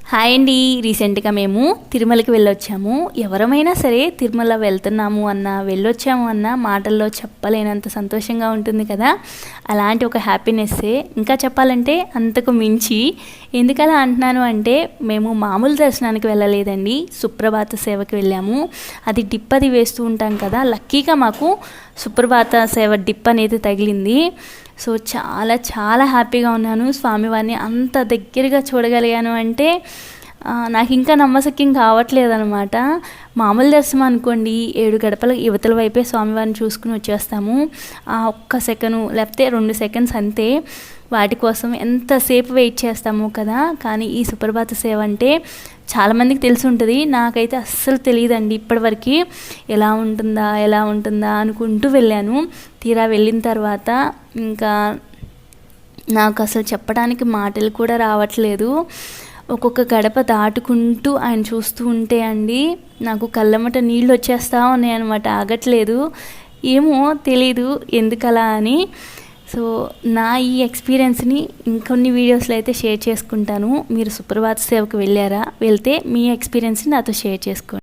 Hi అండి. రీసెంట్గా మేము తిరుమలకి వెళ్ళొచ్చాము. ఎవరమైనా సరే తిరుమల వెళ్తున్నాము అన్నా వెళ్ళొచ్చాము అన్న మాటల్లో చెప్పలేనంత సంతోషంగా ఉంటుంది కదా. అలాంటి ఒక హ్యాపీనెస్సే ఇంకా చెప్పాలంటే అంతకు మించి. ఎందుకలా అంటున్నాను అంటే మేము మామూలు దర్శనానికి వెళ్ళలేదండి, సుప్రభాత సేవకి వెళ్ళాము. అది డిప్ అది వేస్తూ ఉంటాం కదా, లక్కీగా మాకు సుప్రభాత సేవ డిప్ అనేది తగిలింది. సో చాలా చాలా హ్యాపీగా ఉన్నాను. స్వామివారిని అంత దగ్గరగా చూడగలిగాను అంటే నాకు ఇంకా నమ్మశక్యం కావట్లేదు అనమాట. మామూలు దర్శనం అనుకోండి, 7 గడపల యువతల వైపే స్వామివారిని చూసుకుని వచ్చేస్తాము. ఆ ఒక్క సెకండ్ లేకపోతే 2 సెకండ్స్ అంతే, వాటి కోసం ఎంతసేపు వెయిట్ చేస్తాము కదా. కానీ ఈ సుప్రభాత సేవ అంటే చాలామందికి తెలిసి ఉంటుంది, నాకైతే అస్సలు తెలియదండి ఇప్పటివరకు. ఎలా ఉంటుందా అనుకుంటూ వెళ్ళాను. తీరా వెళ్ళిన తర్వాత ఇంకా నాకు అసలు చెప్పడానికి మాటలు కూడా రావట్లేదు. ఒక్కొక్క గడప దాటుకుంటూ ఆయన చూస్తూ ఉంటే అండి నాకు కళ్ళమ్మట నీళ్ళు వచ్చేస్తూ ఉన్నాయి అనమాట, ఆగట్లేదు. ఏమో తెలీదు ఎందుకలా అని. సో నా ఈ ఎక్స్పీరియన్స్ని ఇంకొన్ని వీడియోస్లో అయితే షేర్ చేసుకుంటాను. మీరు సుప్రభాత సేవకు వెళ్ళారా? వెళ్తే మీ ఎక్స్పీరియన్స్ని నాతో షేర్ చేసుకోండి.